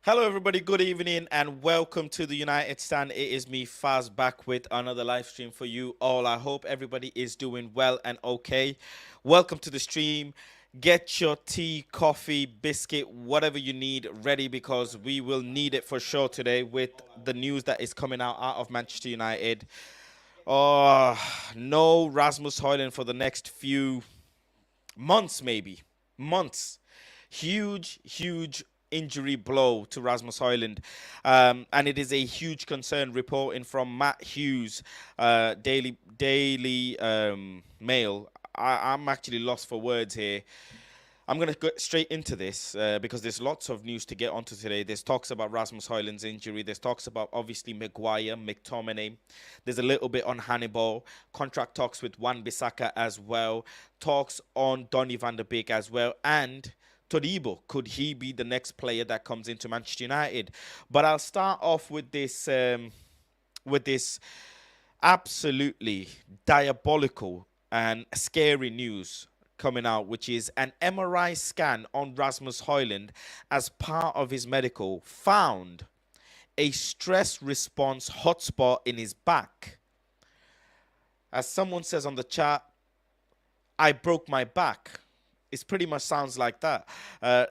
Hello, everybody. Good evening, and welcome to the United Stand. It is me, Faz, back with another live stream for you all. I hope everybody is doing well and okay. Welcome to the stream. Get your tea, coffee, biscuit, whatever you need ready because we will need it for sure today with the news that is coming out of Manchester United. Oh, no Rasmus Hojlund for the next few months, maybe. Months. Huge injury blow to Rasmus Hojlund. And it is a huge concern reporting from Matt Hughes, Daily Mail. I'm actually lost for words here. I'm going to go straight into this because there's lots of news to get onto today. There's talks about Rasmus Hojlund's injury. There's talks about, obviously, Maguire, McTominay. There's a little bit on Hannibal. Contract talks with Wan-Bissaka as well. Talks on Donny van der Beek as well. And Todibo, could he be the next player that comes into Manchester United? But I'll start off with this absolutely diabolical and scary news coming out, which is an MRI scan on Rasmus Hojlund as part of his medical found a stress response hotspot in his back. As someone says on the chat, I broke my back. It pretty much sounds like that.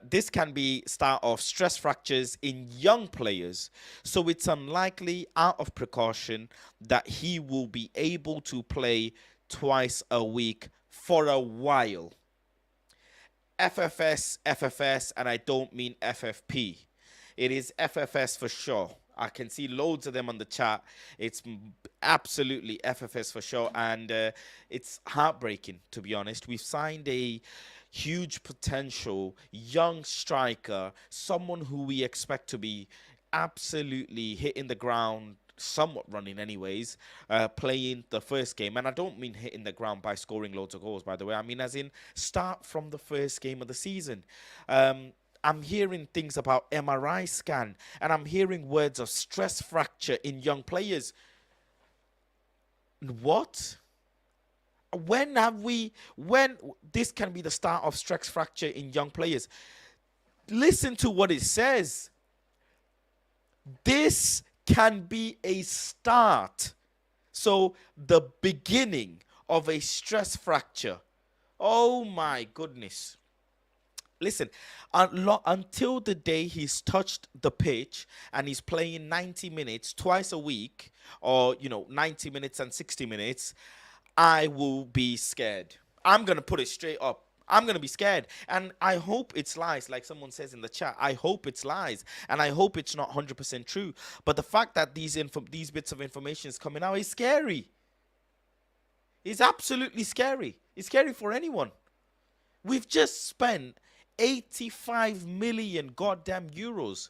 This can be start of stress fractures in young players, so it's unlikely, out of precaution, that he will be able to play twice a week for a while. FFS, and I don't mean FFP. It is FFS for sure. I can see loads of them on the chat. It's absolutely FFS for sure, and it's heartbreaking, to be honest. We've signed a huge potential young striker, someone who we expect to be absolutely hitting the ground, somewhat running anyways, playing the first game. And I don't mean hitting the ground by scoring loads of goals, by the way. I mean as in start from the first game of the season. I'm hearing things about MRI scan, and I'm hearing words of stress fracture in young players. What? When this can be the start of stress fracture in young players? Listen to what it says. This can be a start. So the beginning of a stress fracture. Oh my goodness. Listen, until the day he's touched the pitch and he's playing 90 minutes twice a week, or 90 minutes and 60 minutes, I will be scared. I'm going to put it straight up. I'm going to be scared. And I hope it's lies, like someone says in the chat. I hope it's lies. And I hope it's not 100% true. But the fact that these bits of information is coming out is scary. It's absolutely scary. It's scary for anyone. We've just spent 85 million goddamn euros.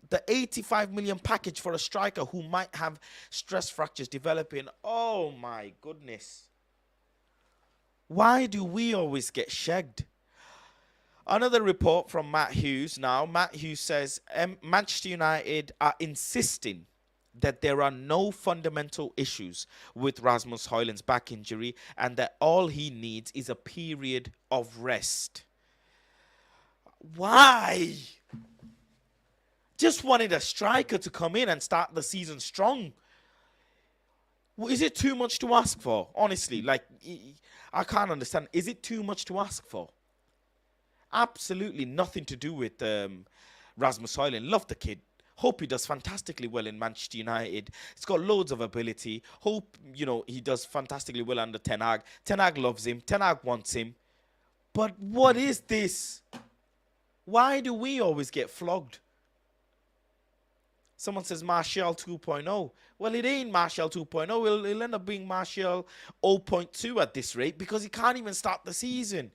The 85 million package for a striker who might have stress fractures developing. Oh my goodness. Why do we always get shagged? Another report from Matt Hughes now. Matt Hughes says Manchester United are insisting that there are no fundamental issues with Rasmus Hojlund's back injury and that all he needs is a period of rest. Why? Just wanted a striker to come in and start the season strong. Is it too much to ask for? Honestly, like, I can't understand. Is it too much to ask for? Absolutely nothing to do with Rasmus Hojlund. Love the kid. Hope he does fantastically well in Manchester United. He's got loads of ability. Hope, he does fantastically well under Ten Hag. Ten Hag loves him. Ten Hag wants him. But what is this? Why do we always get flogged? Someone says Martial 2.0. Well, it ain't Martial 2.0. It'll end up being Martial 0.2 at this rate because he can't even start the season.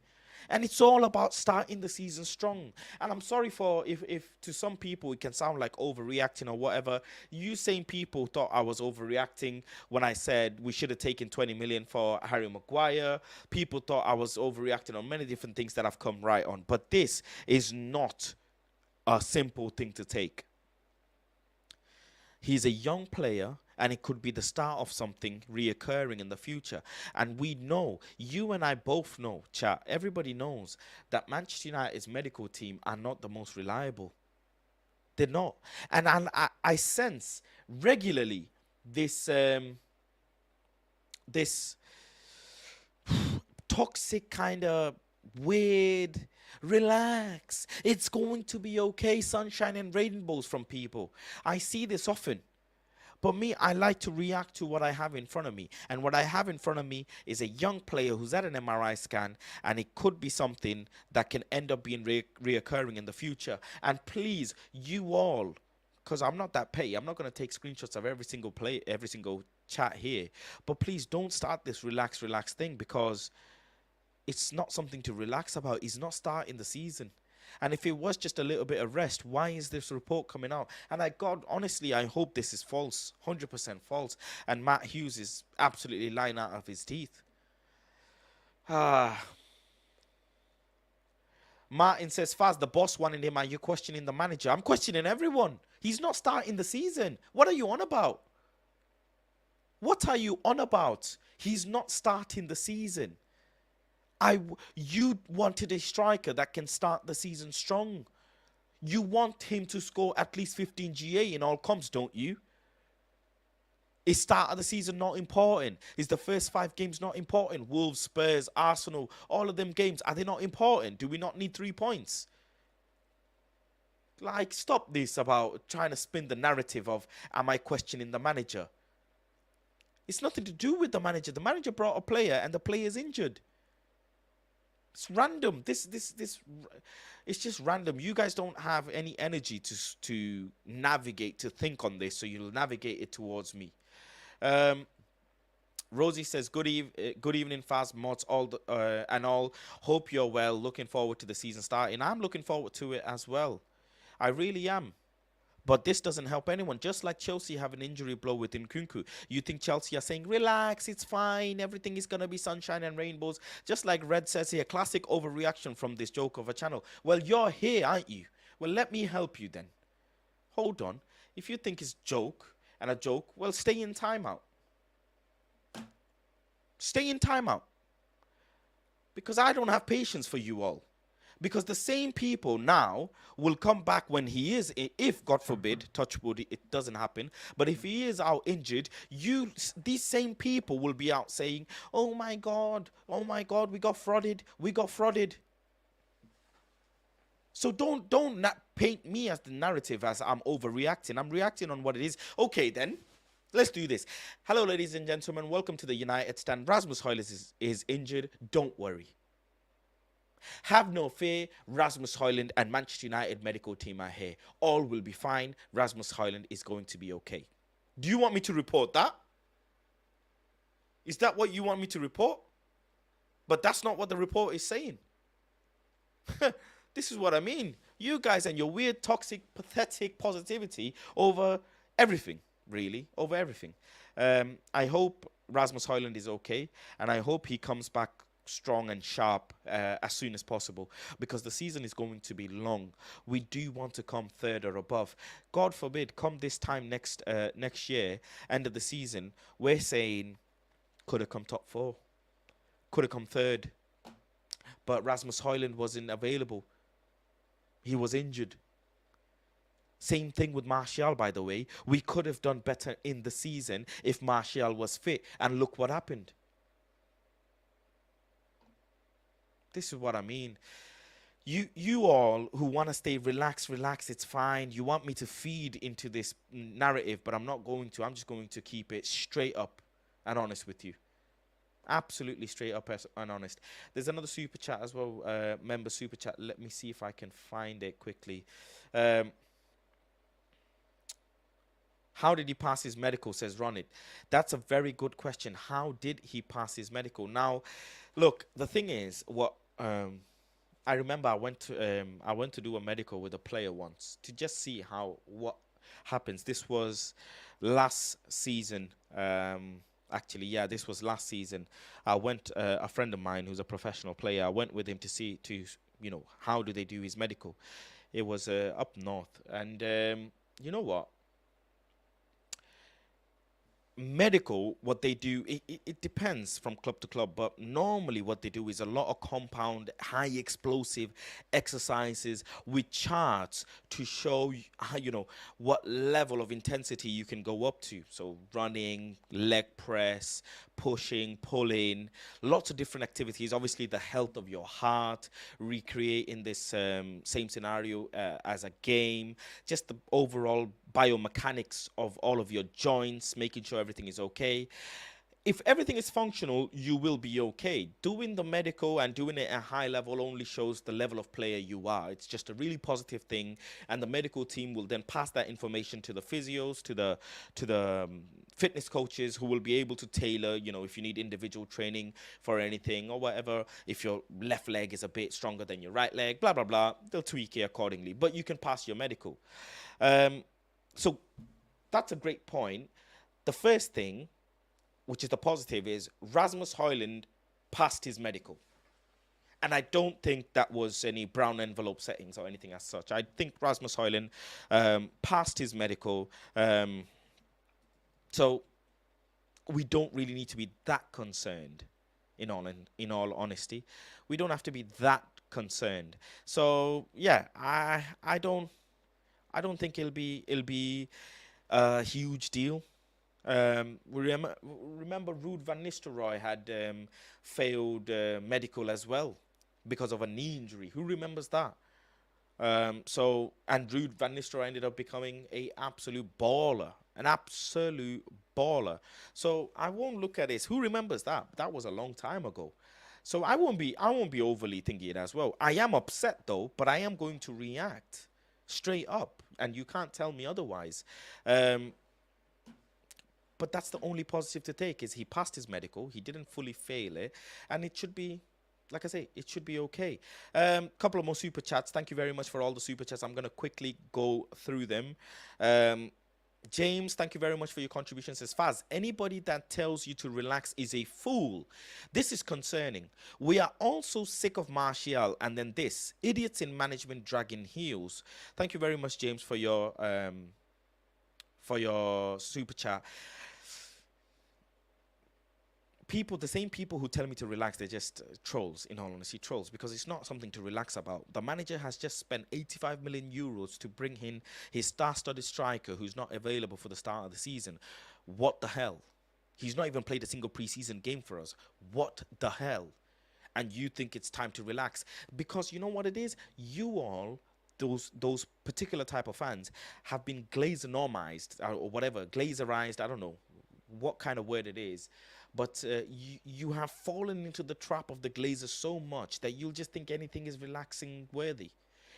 And it's all about starting the season strong. And I'm sorry for if to some people it can sound like overreacting or whatever. You same people thought I was overreacting when I said we should have taken 20 million for Harry Maguire. People thought I was overreacting on many different things that I've come right on. But this is not a simple thing to take. He's a young player, and it could be the start of something reoccurring in the future. And we know, you and I both know, chat, everybody knows that Manchester United's medical team are not the most reliable. They're not. And I sense regularly this this toxic kind of weird relax, it's going to be okay, sunshine and rainbows from people. I see this often. But me, I like to react to what I have in front of me. And what I have in front of me is a young player who's had an MRI scan, and it could be something that can end up being reoccurring in the future. And please, you all, because I'm not that petty, I'm not going to take screenshots of every single play, every single chat here. But please don't start this relax, relax thing, because it's not something to relax about. He's not starting the season. And if it was just a little bit of rest, why is this report coming out? And God, honestly, I hope this is false, 100% false. And Matt Hughes is absolutely lying out of his teeth. Martin says, Faz, the boss wanted him. Are you questioning the manager? I'm questioning everyone. He's not starting the season. What are you on about? What are you on about? He's not starting the season. You wanted a striker that can start the season strong. You want him to score at least 15 GA in all comps, don't you? Is start of the season not important? Is the first 5 games not important? Wolves, Spurs, Arsenal, all of them games, are they not important? Do we not need 3 points? Like, stop this about trying to spin the narrative of, am I questioning the manager? It's nothing to do with the manager. The manager brought a player and the player's injured. It's random. This it's just random. You guys don't have any energy to navigate, to think on this, so you'll navigate it towards me. Rosie says, good evening, Fast Mods, and all. Hope you're well. Looking forward to the season starting. I'm looking forward to it as well. I really am. But this doesn't help anyone. Just like Chelsea have an injury blow with Nkunku. You think Chelsea are saying, relax, it's fine. Everything is going to be sunshine and rainbows. Just like Red says here, classic overreaction from this joke of a channel. Well, you're here, aren't you? Well, let me help you then. Hold on. If you think it's a joke, well, stay in timeout. Stay in timeout. Because I don't have patience for you all. Because the same people now will come back when he is, if God forbid, touch wood, it doesn't happen. But if he is out injured, these same people will be out saying, oh my God, we got frauded. So don't paint me as the narrative as I'm overreacting. I'm reacting on what it is. Okay, then. Let's do this. Hello, ladies and gentlemen. Welcome to the United Stand. Rasmus Hojlund is injured. Don't worry. Have no fear, Rasmus Hojlund and Manchester United medical team are here. All will be fine. Rasmus Hojlund is going to be okay. Do you want me to report that? Is that what you want me to report? But that's not what the report is saying. This is what I mean. You guys and your weird, toxic, pathetic positivity over everything, really, over everything. I hope Rasmus Hojlund is okay, and I hope he comes back strong and sharp as soon as possible, because the season is going to be long. We do want to come third or above. God forbid, come this time next year, end of the season, we're saying could have come top 4, could have come third, but Rasmus Hojlund wasn't available. He was injured. Same thing with Martial, by the way. We could have done better in the season if Martial was fit, and look what happened. This is what I mean. You all who want to stay relaxed, it's fine. You want me to feed into this narrative, but I'm not going to. I'm just going to keep it straight up and honest with you. Absolutely straight up and honest. There's another super chat as well, member super chat. Let me see if I can find it quickly. How did he pass his medical, says Ronit. That's a very good question. How did he pass his medical? Now, look, the thing is, I remember I went to do a medical with a player once to just see what happens. This was last season. Actually, yeah, this was last season. I went, a friend of mine who's a professional player, I went with him to see, how do they do his medical. It was up north. And you know what? medical, what they do, it depends from club to club, but normally what they do is a lot of compound high explosive exercises with charts to show you, how, what level of intensity you can go up to. So running, leg press, pushing, pulling, lots of different activities. Obviously the health of your heart, recreating this same scenario as a game, just the overall biomechanics of all of your joints, making sure everything is okay. If everything is functional, you will be okay. Doing the medical and doing it at a high level only shows the level of player you are. It's just a really positive thing, and the medical team will then pass that information to the physios, to the fitness coaches, who will be able to tailor. If you need individual training for anything or whatever. If your left leg is a bit stronger than your right leg, blah blah blah, they'll tweak it accordingly. But you can pass your medical. Um, so that's a great point. The first thing, which is the positive, is Rasmus Hojlund passed his medical. And I don't think that was any brown envelope settings or anything as such. I think Rasmus Hojlund passed his medical. So we don't really need to be that concerned. In all honesty, we don't have to be that concerned. So yeah, I don't think it'll be a huge deal. Remember Ruud van Nistelrooy had failed medical as well because of a knee injury. Who remembers that? And Ruud van Nistelrooy ended up becoming an absolute baller. So I won't look at this. Who remembers that? That was a long time ago. So I won't be overly thinking it as well. I am upset though, but I am going to react straight up, and you can't tell me otherwise. Um, but that's the only positive to take, is he passed his medical. He didn't fully fail it, and it should be, like I say, it should be okay. Couple of more super chats. Thank you very much for all the super chats. I'm gonna quickly go through them. Um, James, thank you very much for your contribution. Says Faz, anybody that tells you to relax is a fool. This is concerning. We are also sick of Martial, and then this idiots in management dragging heels. Thank you very much, James, for your super chat. The same people who tell me to relax, they're just trolls, in all honesty, trolls, because it's not something to relax about. The manager has just spent 85 million euros to bring in his star-studded striker who's not available for the start of the season. What the hell? He's not even played a single preseason game for us. What the hell? And you think it's time to relax? Because you know what it is? You all, those particular type of fans, have been glazenomized or whatever, glazerized, I don't know what kind of word it is, but you have fallen into the trap of the Glazers so much that you'll just think anything is relaxing worthy.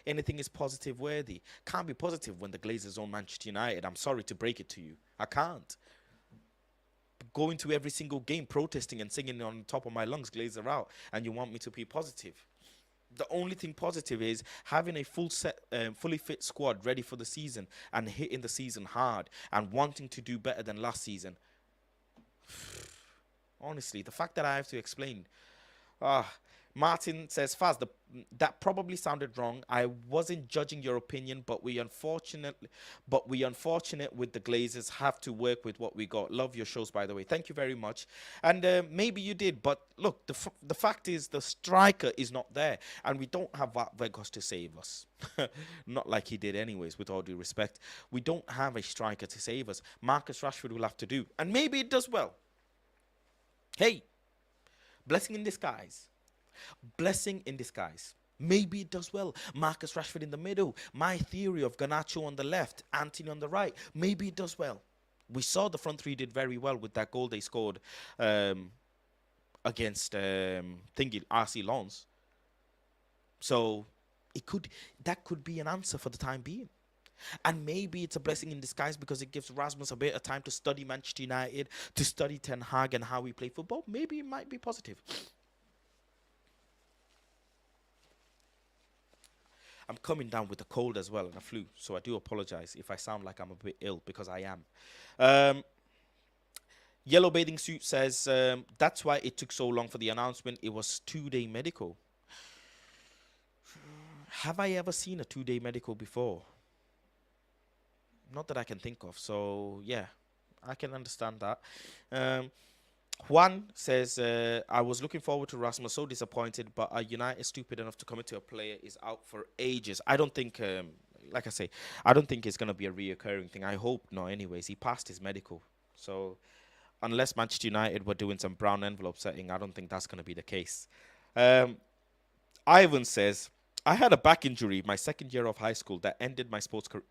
Anything is positive worthy. Can't be positive when the Glazers own Manchester United. I'm sorry to break it to you. I can't. Going to every single game protesting and singing on the top of my lungs, Glazer out, and you want me to be positive. The only thing positive is having a fully fit squad ready for the season and hitting the season hard and wanting to do better than last season. Honestly, the fact that I have to explain. Ah, Martin says, Faz, that probably sounded wrong. I wasn't judging your opinion, but we unfortunate with the Glazers have to work with what we got. Love your shows, by the way. Thank you very much. And maybe you did, but look, the fact is the striker is not there, and we don't have Vegos to save us. Not like he did, anyways. With all due respect, we don't have a striker to save us. Marcus Rashford will have to do, and maybe it does well. Hey, blessing in disguise. Blessing in disguise. Maybe it does well. Marcus Rashford in the middle. My theory of Garnacho on the left, Antony on the right. Maybe it does well. We saw the front three did very well with that goal they scored against RC Lens. So that could be an answer for the time being. And maybe it's a blessing in disguise because it gives Rasmus a bit of time to study Manchester United, to study Ten Hag and how we play football. Maybe it might be positive. I'm coming down with a cold as well and a flu, so I do apologize if I sound like I'm a bit ill, because I am. Yellow Bathing Suit says, that's why it took so long for the announcement. It was 2-day medical. Have I ever seen a 2-day medical before? Not that I can think of. So, yeah. I can understand that. Um, Juan says, I was looking forward to Rasmus, so disappointed, but are United stupid enough to commit to a player is out for ages? I don't think, like I say, I don't think it's going to be a reoccurring thing. I hope not, anyways. He passed his medical. So, unless Manchester United were doing some brown envelope setting, I don't think that's going to be the case. Um, Ivan says, I had a back injury my second year of high school that ended my sports career.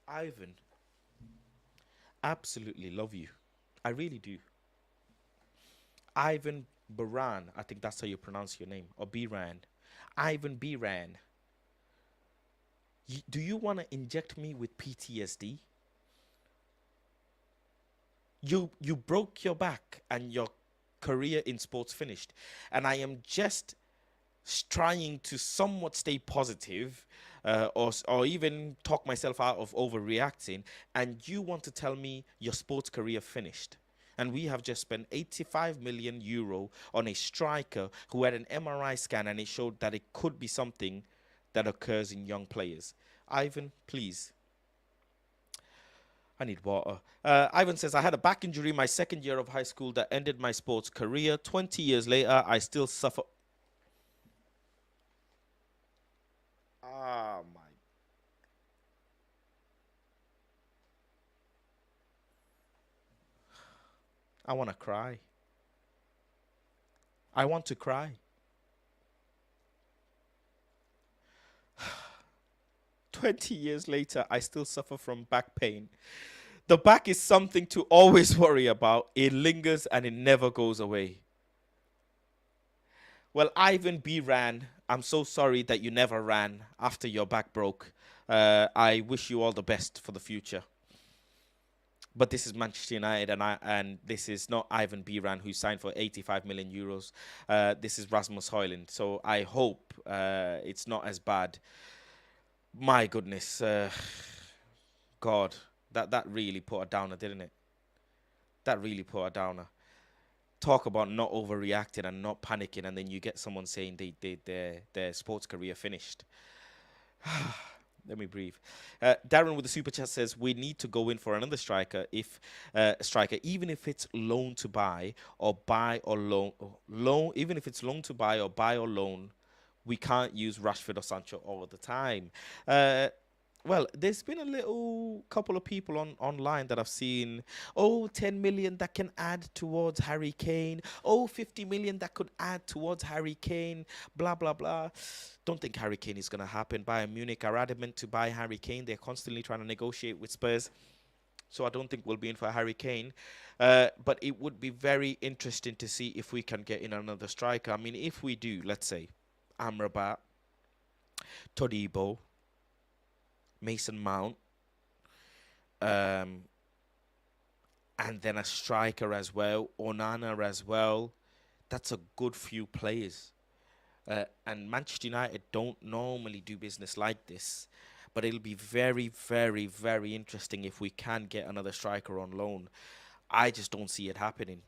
Ivan, absolutely love you. I really do. Ivan Baran, I think that's how you pronounce your name, or Biran. Ivan Biran, do you want to inject me with PTSD? You broke your back and your career in sports finished, and I am just trying to somewhat stay positive, or even talk myself out of overreacting, and you want to tell me your sports career finished. And we have just spent 85 million euro on a striker who had an MRI scan and it showed that it could be something that occurs in young players. Ivan, please. I need water. Ivan says, I had a back injury my second year of high school that ended my sports career. 20 years later, I still suffer. Ah, my. I want to cry. I want to cry. 20 years later, I still suffer from back pain. The back is something to always worry about. It lingers and it never goes away. Well, Ivan B. ran. I'm so sorry that you never ran after your back broke. I wish you all the best for the future. But this is Manchester United, and this is not Ivan Biran who signed for 85 million euros. This is Rasmus Hojlund. So I hope it's not as bad. My goodness, God, that really put a downer, didn't it? That really put a downer. Talk about not overreacting and not panicking, and then you get someone saying their sports career finished. Let me breathe. Darren with the super chat says we need to go in for another striker, if striker, even if it's loan to buy or buy or loan, even if it's loan to buy or buy or loan, we can't use Rashford or Sancho all the time. Uh, well, there's been a little couple of people online that I've seen, oh, 10 million that can add towards Harry Kane. Oh, 50 million that could add towards Harry Kane. Blah, blah, blah. Don't think Harry Kane is going to happen. Bayern Munich are adamant to buy Harry Kane. They're constantly trying to negotiate with Spurs. So I don't think we'll be in for Harry Kane. But it would be very interesting to see if we can get in another striker. I mean, if we do, let's say, Amrabat, Todibo, Mason Mount, um, and then a striker as well, Onana as well. That's a good few players. And Manchester United don't normally do business like this. But it'll be very, very, very interesting if we can get another striker on loan. I just don't see it happening.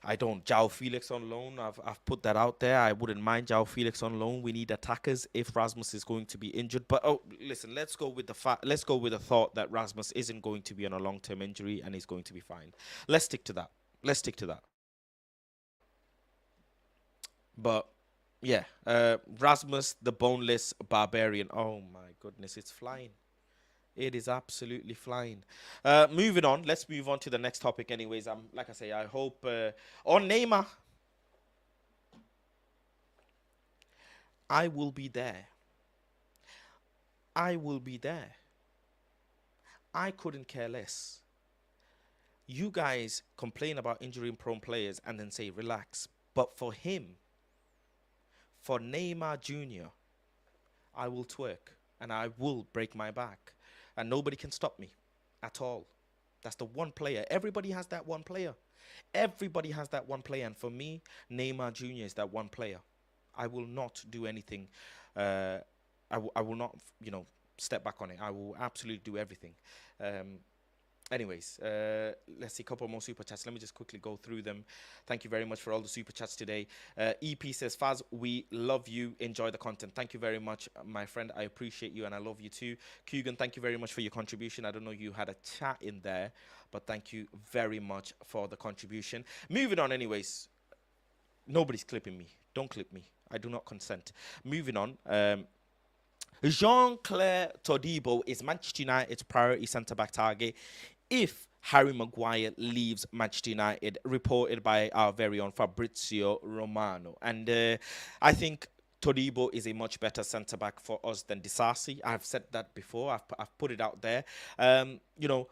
I don't. João Felix on loan. I've put that out there. I wouldn't mind João Felix on loan. We need attackers if Rasmus is going to be injured. But oh, listen, let's go with the let's go with the thought that Rasmus isn't going to be on a long-term injury and he's going to be fine. Let's stick to that. Let's stick to that. But yeah, Rasmus the boneless barbarian. Oh my goodness, it's flying. It is absolutely flying. Moving on. Let's move on to the next topic. Anyways, like I say, I hope on Neymar, I will be there. I will be there. I couldn't care less. You guys complain about injury-prone players and then say relax. But for him, for Neymar Jr., I will twerk and I will break my back, and nobody can stop me at all. That's the one player. Everybody has that one player. Everybody has that one player, and for me, Neymar Jr. is that one player. I will not do anything. Uh, I will not, step back on it. I will absolutely do everything. Um, Anyways, let's see a couple more super chats. Let me just quickly go through them. Thank you very much for all the super chats today. EP says, Faz, we love you. Enjoy the content. Thank you very much, my friend. I appreciate you and I love you too. Kugan, thank you very much for your contribution. I don't know you had a chat in there, but thank you very much for the contribution. Moving on, anyways. Nobody's clipping me. Don't clip me. I do not consent. Moving on. Jean-Claire Todibo is Manchester United's priority centre-back target if Harry Maguire leaves Manchester United, reported by our very own Fabrizio Romano. And I think Todibo is a much better centre-back for us than Disasi. I've said that before. I've put it out there. You know,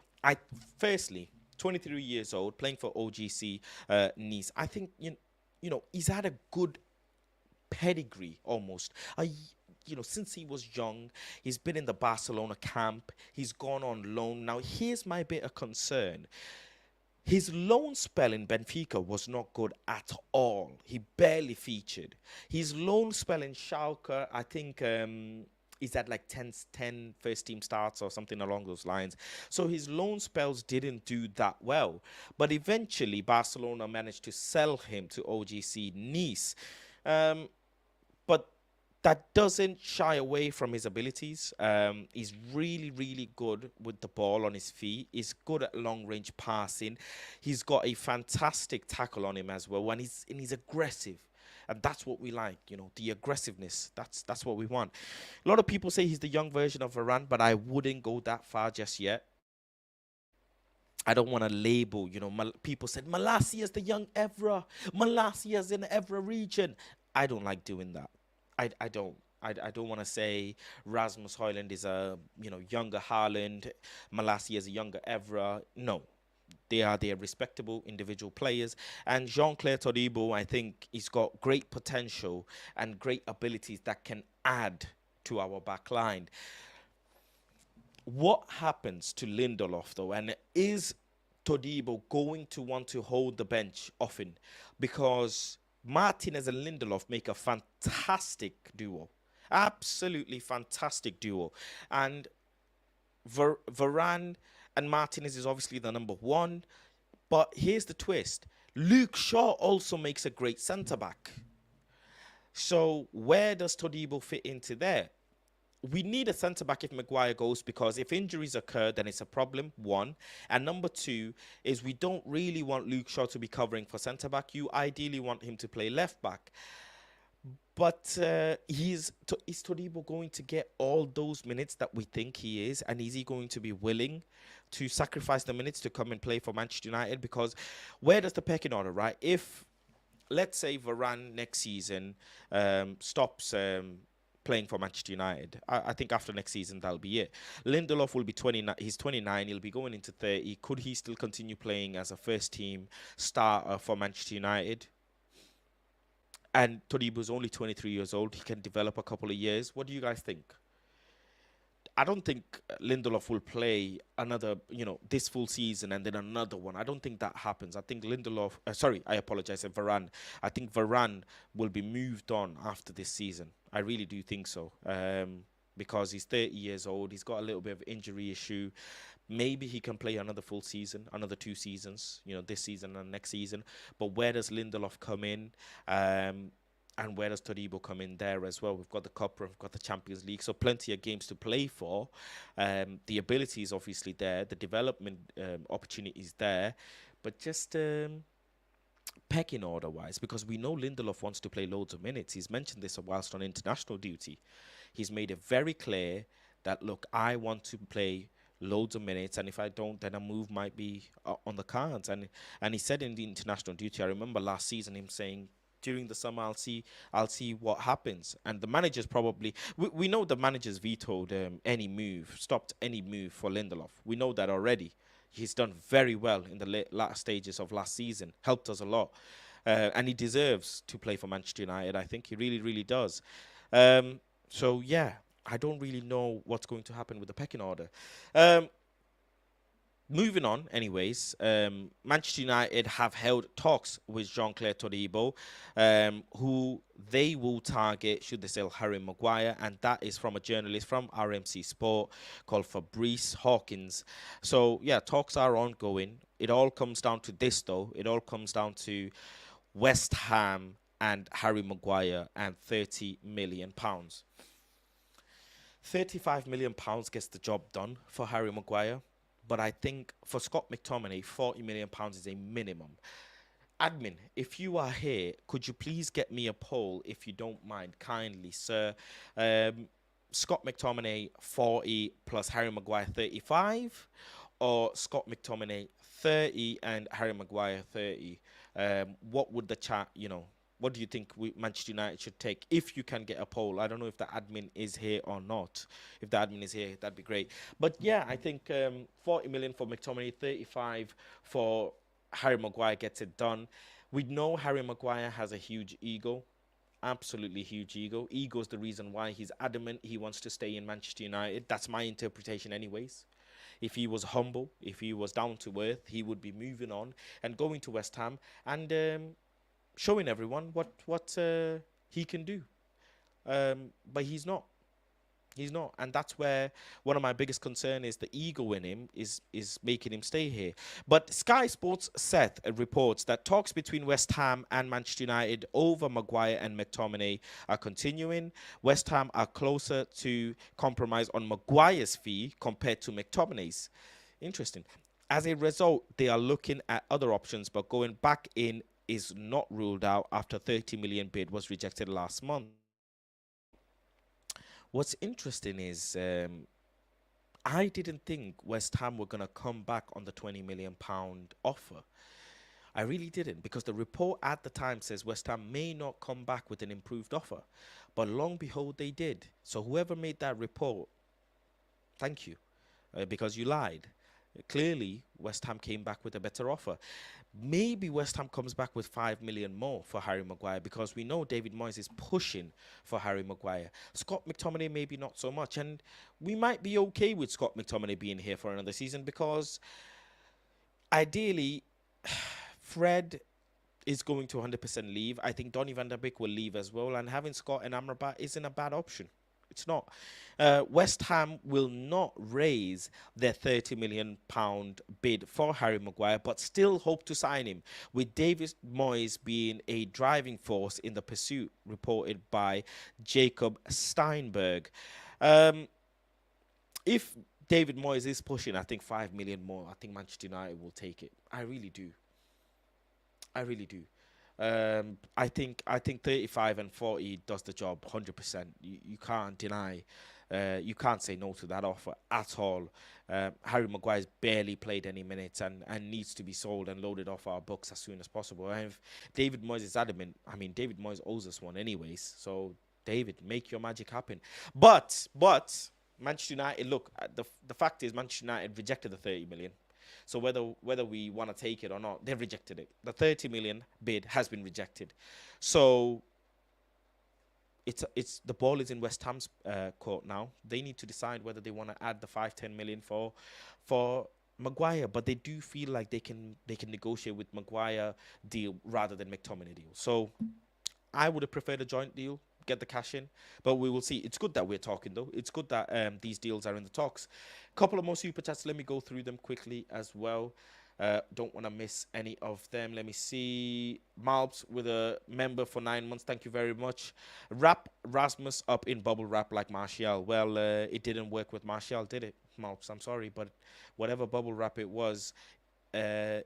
firstly, 23 years old, playing for OGC Nice. I think, you know, he's had a good pedigree almost. You know, since he was young, he's been in the Barcelona camp. He's gone on loan. Now, here's my bit of concern. His loan spell in Benfica was not good at all. He barely featured. His loan spell in Schalke, I think, he's at like 10 first team starts or something along those lines. So his loan spells didn't do that well. But eventually, Barcelona managed to sell him to OGC Nice. But that doesn't shy away from his abilities. He's really, really good with the ball on his feet. He's good at long-range passing. He's got a fantastic tackle on him as well. And he's aggressive. And that's what we like, you know, the aggressiveness. That's what we want. A lot of people say he's the young version of Varane, but I wouldn't go that far just yet. I don't want to label, you know, people said Malasia is the young Evra. Malasia is in the Evra region. I don't like doing that. I don't. I don't want to say Rasmus Hojlund is a, you know, younger Haaland. Malasia is a younger Evra. No. They are respectable individual players. And Jean-Claire Todibo, I think he's got great potential and great abilities that can add to our back line. What happens to Lindelof, though? And is Todibo going to want to hold the bench often? Because Martinez and Lindelof make a fantastic duo. Absolutely fantastic duo. And Varane and Martinez is obviously the number one. But here's the twist. Luke Shaw also makes a great centre-back. So where does Todibo fit into there? We need a centre-back if Maguire goes, because if injuries occur, then it's a problem, one. And number two is we don't really want Luke Shaw to be covering for centre-back. You ideally want him to play left-back. But is Todibo going to get all those minutes that we think he is? And is he going to be willing to sacrifice the minutes to come and play for Manchester United? Because where does the pecking order, right? If, let's say, Varane next season stops playing for Manchester United, I think after next season, that'll be it. Lindelof will be 29. He's 29. He'll be going into 30. Could he still continue playing as a first-team starter for Manchester United? And Todibo's only 23 years old. He can develop a couple of years. What do you guys think? I don't think Lindelof will play another, you know, this full season and then another one. I don't think that happens. I think Lindelof, I apologize, Varane. I think Varane will be moved on after this season. I really do think so. Because he's 30 years old. He's got a little bit of injury issue. Maybe he can play another full season, another 2 seasons, you know, this season and next season. But where does Lindelof come in? And where does Todibo come in there as well? We've got the Cup, we've got the Champions League, so plenty of games to play for. The ability is obviously there. The development opportunity is there. But just pecking order-wise, because we know Lindelof wants to play loads of minutes. He's mentioned this whilst on international duty. He's made it very clear that, look, I want to play loads of minutes, and if I don't, then a move might be on the cards. And he said in the international duty, I remember last season him saying, during the summer, I'll see what happens. And the managers probably, we know the managers vetoed stopped any move for Lindelof. We know that already. He's done very well in the last stages of last season, helped us a lot. And he deserves to play for Manchester United. I think he really, really does. So, yeah, I don't really know what's going to happen with the pecking order. moving on, anyways, Manchester United have held talks with Jean-Claire Todibo, who they will target should they sell Harry Maguire, and that is from a journalist from RMC Sport called Fabrice Hawkins. So, yeah, talks are ongoing. It all comes down to this, though. It all comes down to West Ham and Harry Maguire and £30 million. £35 million gets the job done for Harry Maguire. But I think for Scott McTominay, £40 million is a minimum. Admin, if you are here, could you please get me a poll, if you don't mind, kindly, sir? Um, Scott McTominay 40 plus Harry Maguire 35, or Scott McTominay 30 and Harry Maguire 30? What would the chat, what do you think Manchester United should take if you can get a poll? I don't know if the admin is here or not. If the admin is here, that'd be great. But yeah, I think 40 million for McTominay, 35 for Harry Maguire gets it done. We know Harry Maguire has a huge ego, absolutely huge ego. Ego is the reason why he's adamant he wants to stay in Manchester United. That's my interpretation, anyways. If he was humble, if he was down to earth, he would be moving on and going to West Ham and showing everyone what he can do. But he's not. He's not, and that's where one of my biggest concern is the ego in him is making him stay here. But Sky Sports Seth reports that talks between West Ham and Manchester United over Maguire and McTominay are continuing. West Ham are closer to compromise on Maguire's fee compared to McTominay's. Interesting. As a result, they are looking at other options, but going back in is not ruled out after 30 million bid was rejected last month. What's interesting is I didn't think West Ham were going to come back on the £20 million offer. I really didn't, because the report at the time says West Ham may not come back with an improved offer. But long behold, they did. So whoever made that report, thank you, because you lied. Clearly, West Ham came back with a better offer. Maybe West Ham comes back with 5 million more for Harry Maguire, because we know David Moyes is pushing for Harry Maguire. Scott McTominay maybe not so much, and we might be okay with Scott McTominay being here for another season, because ideally Fred is going to 100% leave. I think Donny van der Beek will leave as well, and having Scott and Amrabat isn't a bad option. It's not. West Ham will not raise their £30 million bid for Harry Maguire, but still hope to sign him, with David Moyes being a driving force in the pursuit, reported by Jacob Steinberg. If David Moyes is pushing, I think 5 million more, I think Manchester United will take it. I really do. I really do. I think 35 and 40 does the job 100%. You can't deny, you can't say no to that offer at all. Harry Maguire's barely played any minutes and needs to be sold and loaded off our books as soon as possible. And if David Moyes is adamant, I mean, David Moyes owes us one anyways. So David, make your magic happen. But Manchester United, look, the fact is Manchester United rejected the 30 million. So whether we want to take it or not, they've rejected it. The 30 million bid has been rejected. So it's the ball is in West Ham's court now. They need to decide whether they want to add the 5-10 million for Maguire, but they do feel like they can negotiate with Maguire deal rather than McTominay deal. So I would have preferred a joint deal, get the cash in, but we will see. It's good that we're talking, though. It's good that these deals are in the talks. Couple of more super chats. Let me go through them quickly as well. Don't want to miss any of them. Let me see. Malps with a member for 9 months. Thank you very much. Wrap Rasmus up in bubble wrap like Martial. Well, it didn't work with Martial, did it, Malps? I'm sorry, but whatever bubble wrap it was, it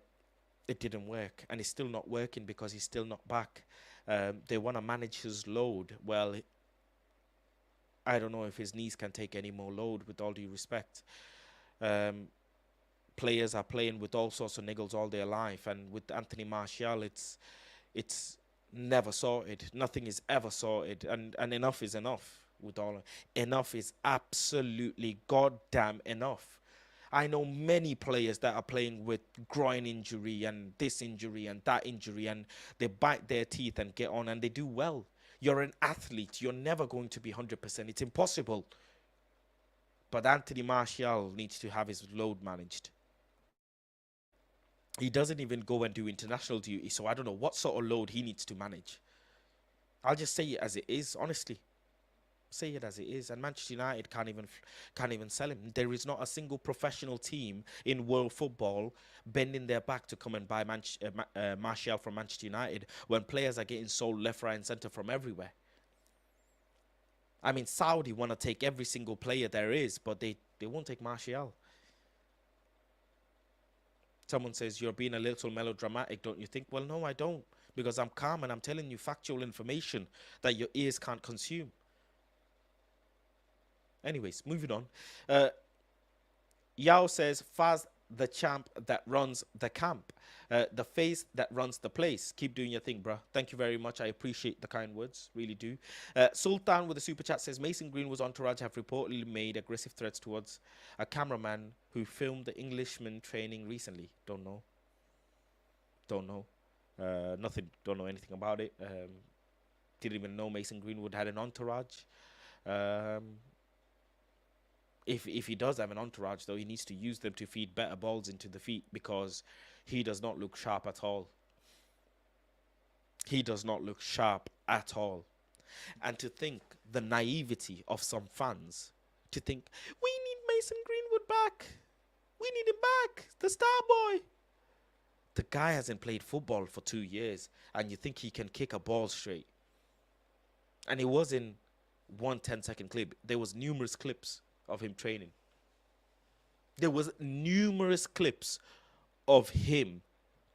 didn't work, and it's still not working because he's still not back. They want to manage his load. Well, I don't know if his knees can take any more load, with all due respect. Players are playing with all sorts of niggles all their life, and with Anthony Martial, it's never sorted. Nothing is ever sorted, and enough is enough. Enough is absolutely goddamn enough. I know many players that are playing with groin injury and this injury and that injury, and they bite their teeth and get on, and they do well. You're an athlete. You're never going to be 100%. It's impossible. But Anthony Martial needs to have his load managed. He doesn't even go and do international duty, so I don't know what sort of load he needs to manage. I'll just say it as it is, honestly. Say it as it is, and Manchester United can't even sell him. There is not a single professional team in world football bending their back to come and buy Martial from Manchester United when players are getting sold left, right, and centre from everywhere. I mean, Saudi want to take every single player there is, but they won't take Martial. Someone says you're being a little melodramatic, don't you think? Well, no, I don't, because I'm calm and I'm telling you factual information that your ears can't consume. Anyways, moving on. Yao says, Faz, the champ that runs the camp. The face that runs the place. Keep doing your thing, bruh. Thank you very much. I appreciate the kind words. Really do. Sultan with a super chat says, Mason Greenwood's entourage have reportedly made aggressive threats towards a cameraman who filmed the Englishman training recently. Don't know. Don't know. Nothing. Don't know anything about it. Didn't even know Mason Greenwood had an entourage. If he does have an entourage, though, he needs to use them to feed better balls into the feet, because he does not look sharp at all. He does not look sharp at all. And to think the naivety of some fans, to think, we need Mason Greenwood back. We need him back. The star boy. The guy hasn't played football for 2 years, and you think he can kick a ball straight. And it was in one 10-second clip. There was numerous clips of him training. There was numerous clips of him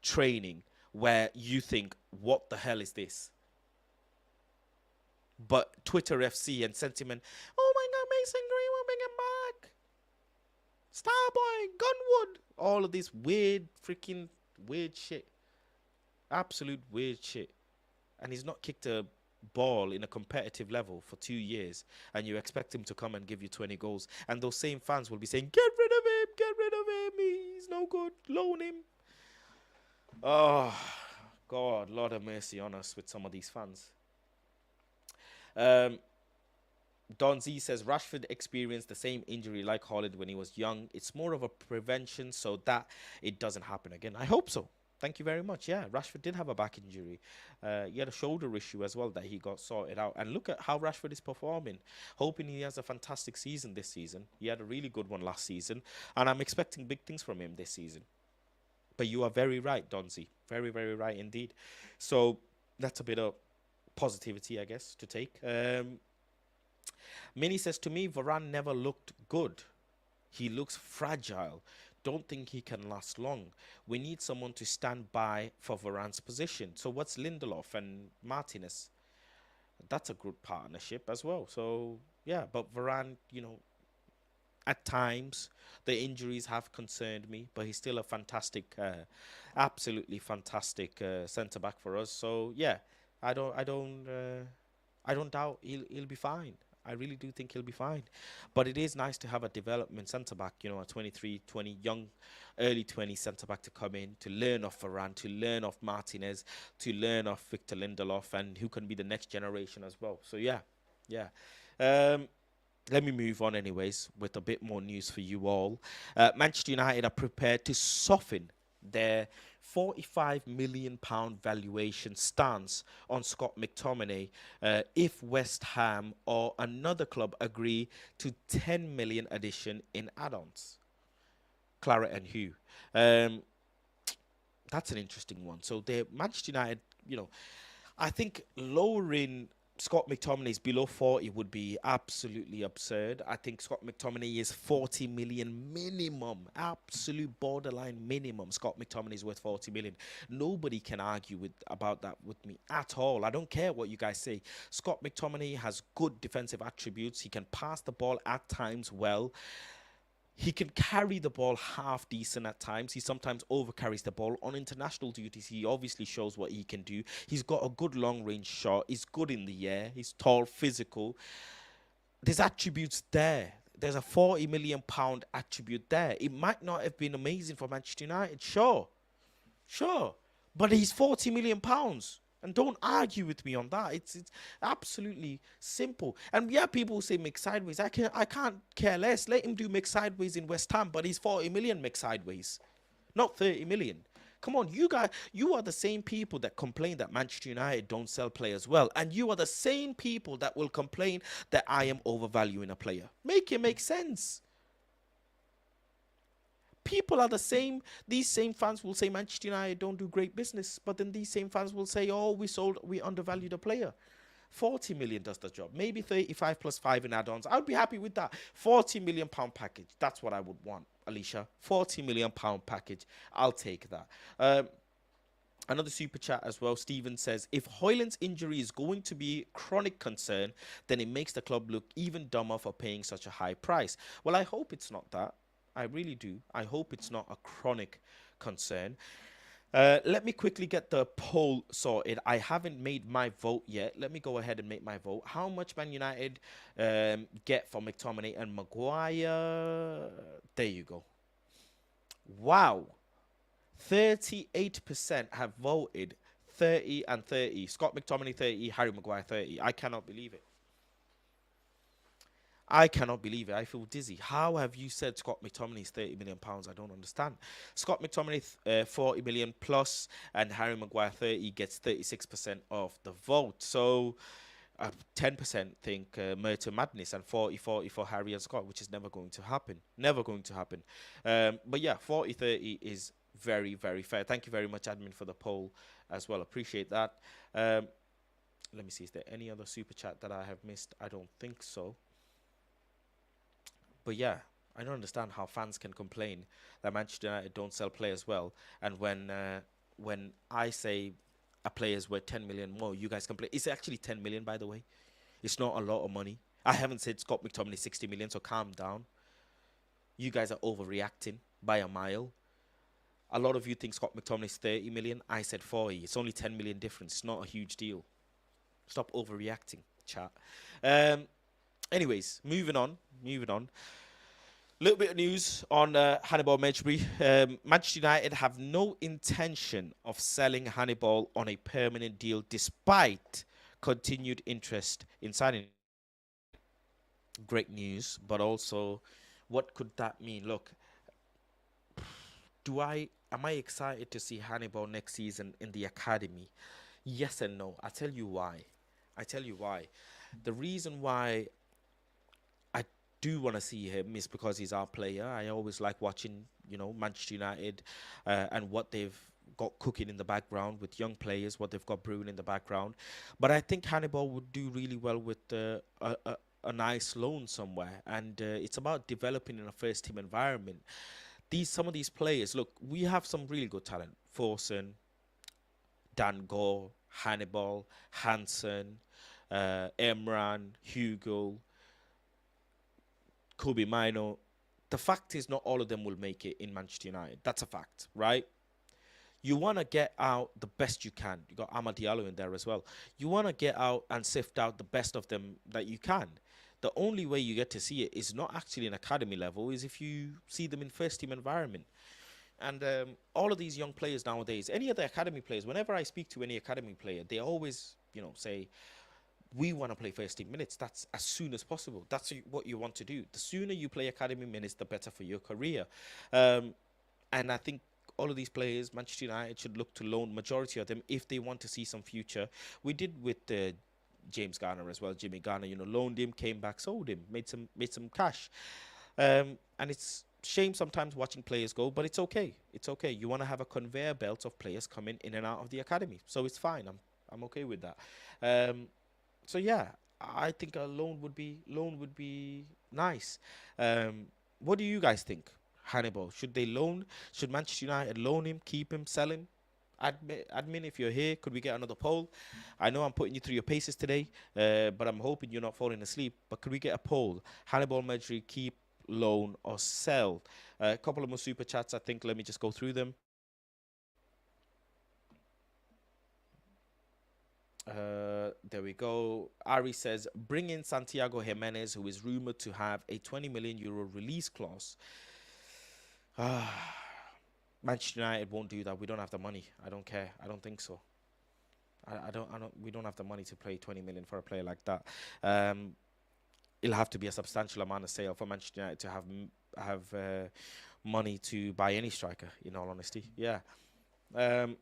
training where you think, what the hell is this? But Twitter FC and sentiment, oh my God, Mason Greenwood, bring him back. Starboy, Gunwood, all of this freaking weird shit. Absolute weird shit. And he's not kicked a ball in a competitive level for 2 years, and you expect him to come and give you 20 goals, and those same fans will be saying, get rid of him, he's no good, loan him. Oh God, Lord have mercy on us with some of these fans. Don Z says Rashford experienced the same injury like Hojlund when he was young. It's more of a prevention so that it doesn't happen again. I hope so. Thank you very much. Yeah, Rashford did have a back injury. He had a shoulder issue as well that he got sorted out. And look at how Rashford is performing. Hoping he has a fantastic season this season. He had a really good one last season. And I'm expecting big things from him this season. But you are very right, Donzi. Very, very right indeed. So that's a bit of positivity, I guess, to take. Minnie says, to me, Varane never looked good. He looks fragile. Don't think he can last long. We need someone to stand by for Varane's position. So what's Lindelof and Martinez? That's a good partnership as well. So, yeah, but Varane, at times the injuries have concerned me, but he's still a fantastic, absolutely fantastic centre-back for us. So, yeah, I don't doubt he'll be fine. I really do think he'll be fine. But it is nice to have a development centre-back, a 23, 20, young, early 20 centre-back to come in, to learn off Varane, to learn off Martinez, to learn off Victor Lindelof, and who can be the next generation as well. So, yeah. Let me move on anyways with a bit more news for you all. Manchester United are prepared to soften their £45 million valuation stance on Scott McTominay if West Ham or another club agree to 10 million addition in add-ons. Claret and Hugh. That's an interesting one. So Manchester United, I think lowering Scott McTominay's below 40 would be absolutely absurd. I think Scott McTominay is 40 million minimum, absolute borderline minimum. Scott McTominay is worth 40 million. Nobody can argue about that with me at all. I don't care what you guys say. Scott McTominay has good defensive attributes. He can pass the ball at times well. He can carry the ball half decent at times. He sometimes overcarries the ball. On international duties, he obviously shows what he can do. He's got a good long-range shot. He's good in the air. He's tall, physical. There's attributes there. There's a £40 million attribute there. It might not have been amazing for Manchester United. Sure. But he's £40 million. And don't argue with me on that. It's absolutely simple. And yeah, people say mix sideways. I can't care less. Let him do mix sideways in West Ham, but he's 40 million mix sideways, not 30 million. Come on, you guys, you are the same people that complain that Manchester United don't sell players well, and you are the same people that will complain that I am overvaluing a player. Make it make sense. People are the same. These same fans will say Manchester United don't do great business, but then these same fans will say, "Oh, we undervalued a player." 40 million does the job. Maybe 35 plus 5 in add-ons. I'd be happy with that. 40 million pound package. That's what I would want, Alicia. 40 million pound package. I'll take that. Another super chat as well. Steven says, if Hojlund's injury is going to be chronic concern, then it makes the club look even dumber for paying such a high price. Well, I hope it's not that. I really do. I hope it's not a chronic concern. Let me quickly get the poll sorted. I haven't made my vote yet. Let me go ahead and make my vote. How much Man United get for McTominay and Maguire? There you go. Wow. 38% have voted 30 and 30. Scott McTominay 30, Harry Maguire 30. I cannot believe it. I cannot believe it. I feel dizzy. How have you said Scott McTominay's 30 million pounds? I don't understand. Scott McTominay 40 million plus and Harry Maguire 30 gets 36% of the vote. So 10% think Merton Madness and 40-40 for Harry and Scott, which is never going to happen. Never going to happen. But yeah, 40-30 is very, very fair. Thank you very much, admin, for the poll as well. Appreciate that. Let me see. Is there any other super chat that I have missed? I don't think so. But yeah, I don't understand how fans can complain that Manchester United don't sell players well, and when I say a player is worth 10 million more, you guys complain. It's actually 10 million, by the way. It's not a lot of money. I haven't said Scott McTominay 60 million, so calm down. You guys are overreacting by a mile. A lot of you think Scott McTominay is 30 million. I said 40. It's only 10 million difference. It's not a huge deal. Stop overreacting, chat. Anyways, moving on. Little bit of news on Hannibal Mejbri. Manchester United have no intention of selling Hannibal on a permanent deal despite continued interest in signing. Great news, but also, what could that mean? Look, am I excited to see Hannibal next season in the academy? Yes and no. I tell you why. The reason why I do want to see him is because he's our player. I always like watching, Manchester United and what they've got cooking in the background with young players, what they've got brewing in the background. But I think Hannibal would do really well with a nice loan somewhere. And it's about developing in a first-team environment. Some of these players, look, we have some really good talent. Forsen, Dan Gore, Hannibal, Hansen, Emran, Hugo, Kobe Mino. The fact is, not all of them will make it in Manchester United. That's a fact, right? You want to get out the best you can. You got Amad Diallo in there as well. You want to get out and sift out the best of them that you can. The only way you get to see it is not actually an academy level, is if you see them in first team environment. And all of these young players nowadays, any other academy players, whenever I speak to any academy player, they always, say, we want to play first team minutes. That's as soon as possible. That's what you want to do. The sooner you play academy minutes, the better for your career. And I think all of these players, Manchester United should look to loan majority of them if they want to see some future. We did with James Garner as well. Jimmy Garner, loaned him, came back, sold him, made some cash. And it's shame sometimes watching players go, but it's okay. It's okay. You want to have a conveyor belt of players coming in and out of the academy, so it's fine. I'm okay with that. So yeah, I think a loan would be nice. What do you guys think? Hannibal, should they loan? Should Manchester United loan him, keep him, sell him? Admin, if you're here, could we get another poll? I know I'm putting you through your paces today, but I'm hoping you're not falling asleep. But could we get a poll? Hannibal Mejbri, keep, loan, or sell? A couple of more super chats, I think. Let me just go through them. There we go. Ari says, bring in Santiago Jimenez, who is rumored to have a 20 million euro release clause. Manchester United won't do that. We don't have the money. I don't care. I don't think so. We don't have the money to pay 20 million for a player like that. It'll have to be a substantial amount of sale for Manchester United to have money to buy any striker, in all honesty. Yeah. Um,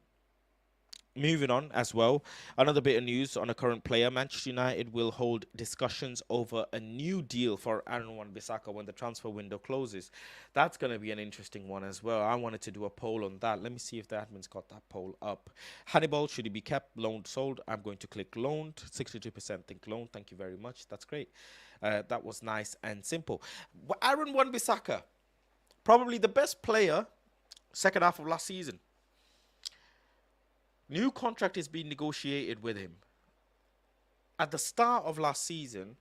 Moving on as well, another bit of news on a current player. Manchester United will hold discussions over a new deal for Aaron Wan-Bissaka when the transfer window closes. That's going to be an interesting one as well. I wanted to do a poll on that. Let me see if the admin's got that poll up. Hannibal, should he be kept, loaned, sold? I'm going to click loaned. 62% think loaned. Thank you very much. That's great. That was nice and simple. Aaron Wan-Bissaka, probably the best player second half of last season. New contract is being negotiated with him. At the start of last season,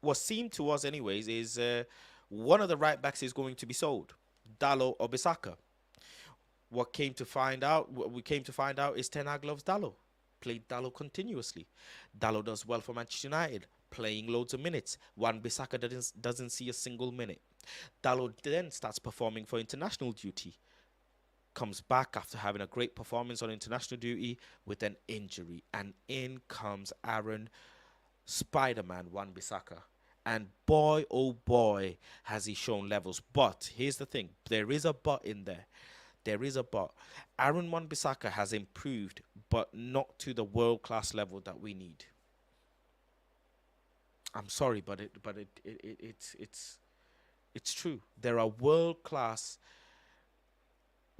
what seemed to us, anyways, is one of the right backs is going to be sold, Dalot or Bissaka. What we came to find out is Ten Hag loves Dalot. Played Dalot continuously. Dalot does well for Manchester United, playing loads of minutes. Wan-Bissaka doesn't see a single minute. Dalot then starts performing for international duty. Comes back after having a great performance on international duty with an injury, and in comes Aaron Spider-Man Wan-Bissaka, and boy oh boy has he shown levels. But here's the thing, there is a but in there. There is a but. Aaron Wan-Bissaka has improved, but not to the world-class level that we need. I'm sorry, but it's true. There are world-class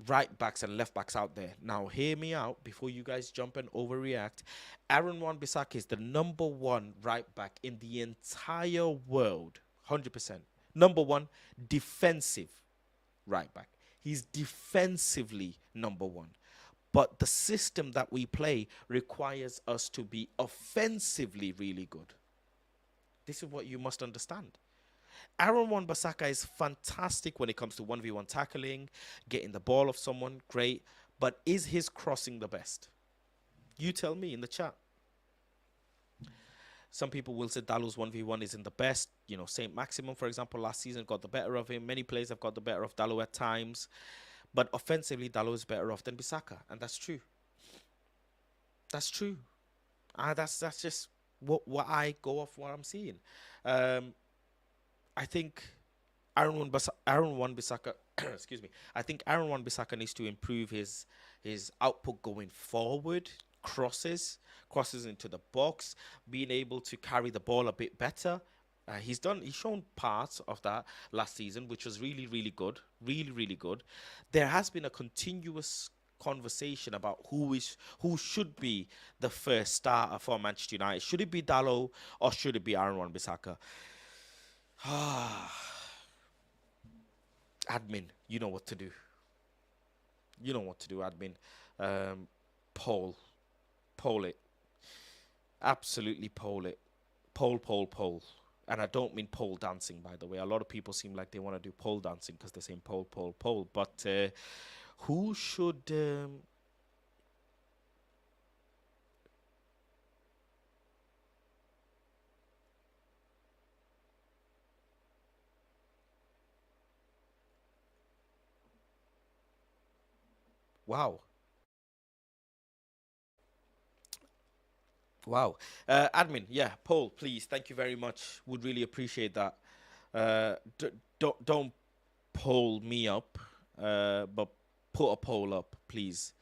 right backs and left backs out there. Now, hear me out before you guys jump and overreact. Aaron Wan-Bissaka is the number one right back in the entire world, 100%. Number one defensive right back. He's defensively number one. But the system that we play requires us to be offensively really good. This is what you must understand. Aaron Wan-Bissaka is fantastic when it comes to 1v1 tackling, getting the ball off someone, great. But is his crossing the best? You tell me in the chat. Some people will say Dalot's 1v1 isn't the best. You know, Saint Maximum, for example, last season got the better of him. Many players have got the better of Dalot at times. But offensively, Dalot is better off than Bissaka. And that's true. That's true. That's just what I go off what I'm seeing. I think Aaron Wan-Bissaka, excuse me. I think Aaron Wan-Bissaka needs to improve his output going forward. Crosses into the box, being able to carry the ball a bit better. He's shown parts of that last season, which was really, really good, really good. There has been a continuous conversation about who should be the first starter for Manchester United. Should it be Dalot or should it be Aaron Wan-Bissaka? Admin, you know what to do. You know what to do, admin. Poll it. Absolutely poll it. Poll. And I don't mean pole dancing, by the way. A lot of people seem like they want to do pole dancing because they're saying poll. But who should... Wow. Wow. Admin, yeah, poll, please. Thank you very much. Would really appreciate that. Don't poll me up, but put a poll up, please.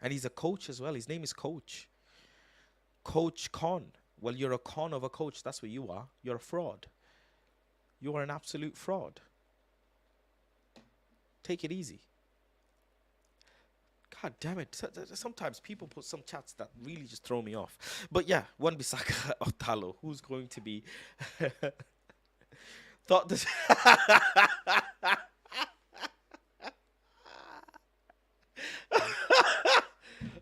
And he's a coach as well. His name is Coach. Coach Con. Well, you're a con of a coach. That's what you are. You're a fraud. You are an absolute fraud. Take it easy. God damn it. Sometimes people put some chats that really just throw me off. But yeah, Wan-Bissaka or Dalot, who's going to be... Thought this...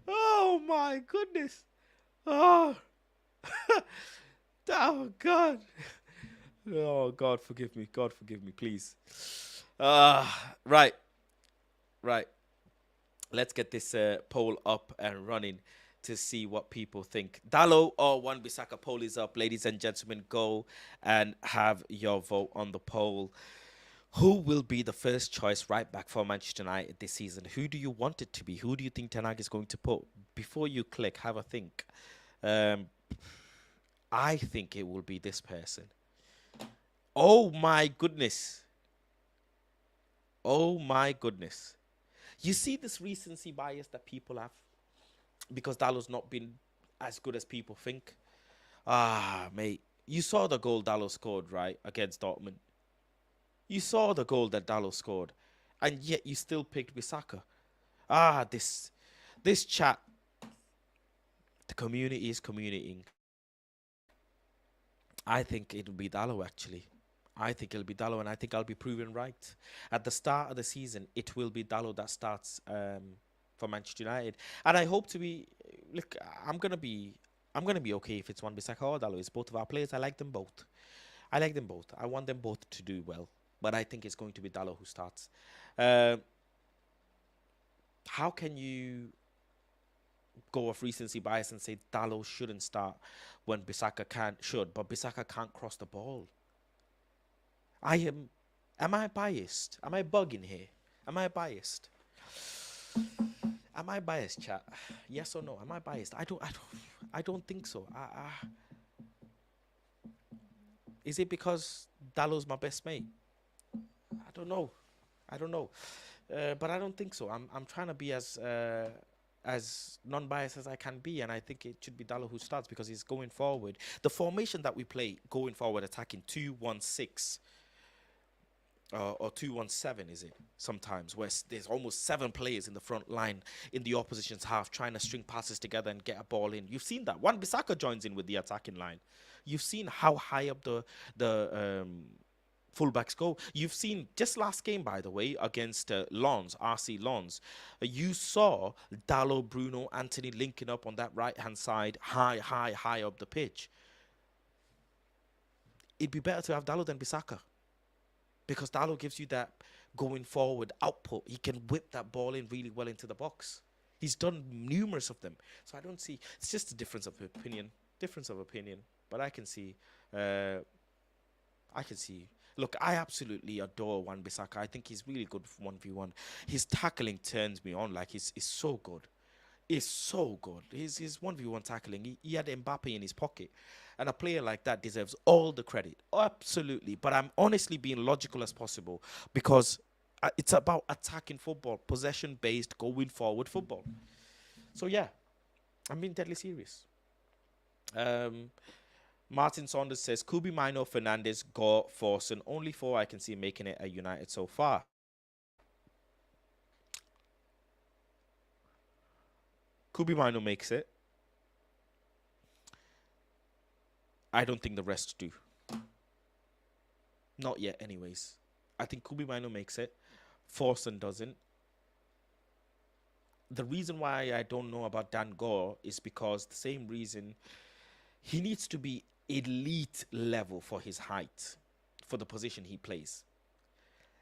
Oh my goodness. Oh. Oh God. Oh God, forgive me. God, forgive me, please. Right. Let's get this poll up and running to see what people think. Dalot or Wan-Bissaka, poll is up. Ladies and gentlemen, go and have your vote on the poll. Who will be the first choice right back for Manchester United this season? Who do you want it to be? Who do you think Ten Hag is going to put? Before you click, have a think. I think it will be this person. Oh my goodness. Oh my goodness. You see this recency bias that people have because Dallow's not been as good as people think. Ah, mate. You saw the goal Dallo scored, right, against Dortmund. You saw the goal that Dallo scored, and yet you still picked Bissaka. Ah, this chat, the community is communitying. I think it'll be Dallo actually. I think it'll be Dallo, and I think I'll be proven right. At the start of the season, it will be Dallo that starts for Manchester United, and I hope to be. Look, I'm gonna be okay if it's one Bissaka or Dallo. It's both of our players. I like them both. I like them both. I want them both to do well, but I think it's going to be Dallo who starts. Uh, how can you go off recency bias and say Dallo shouldn't start when Bissaka should, but Bissaka can't cross the ball? I am. Am I biased? Am I bugging here? Am I biased? Am I biased, chat? Yes or no? Am I biased? I don't think so. Is it because Dallo's my best mate? I don't know. I don't know. But I don't think so. I'm trying to be as non-biased as I can be, and I think it should be Dallo who starts because he's going forward. The formation that we play going forward, attacking 2-1-6 or 2-1-7, is it? Sometimes where there's almost 7 players in the front line in the opposition's half trying to string passes together and get a ball in. You've seen that. Wan Bissaka joins in with the attacking line. You've seen how high up the fullbacks go. You've seen just last game, by the way, against Lens, RC Lens. You saw Dallo, Bruno, Anthony linking up on that right-hand side, high up the pitch. It'd be better to have Dallo than Bissaka because Dallo gives you that going forward output. He can whip that ball in really well into the box. He's done numerous of them. So I don't see. It's just a difference of opinion. Difference of opinion. But I can see. I can see. Look, I absolutely adore Wan Bissaka. I think he's really good for 1v1. His tackling turns me on. Like, he's so good. It's so good. His 1v1 tackling. He had Mbappe in his pocket. And a player like that deserves all the credit. Absolutely. But I'm honestly being logical as possible because it's about attacking football, possession-based, going forward football. So, yeah, I'm being deadly serious. Martin Saunders says, Kubi Mino, Fernandez, Gore, Forson. Only 4 I can see making it at United so far. Kubi Mino makes it. I don't think the rest do. Not yet, anyways. I think Kubi Mino makes it. Forson doesn't. The reason why I don't know about Dan Gore is because the same reason he needs to be elite level for his height, for the position he plays.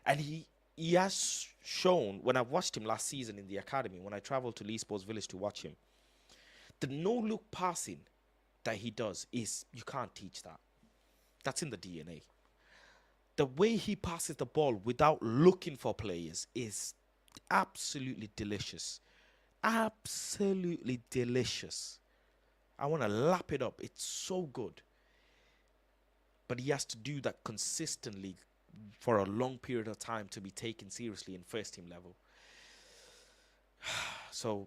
And he has shown, when I watched him last season in the academy, when I traveled to Lee Sports Village to watch him, the no-look passing that he does is, you can't teach that. That's in the DNA. The way he passes the ball without looking for players is absolutely delicious. Absolutely delicious. I want to lap it up. It's so good. But he has to do that consistently for a long period of time to be taken seriously in first team level. So,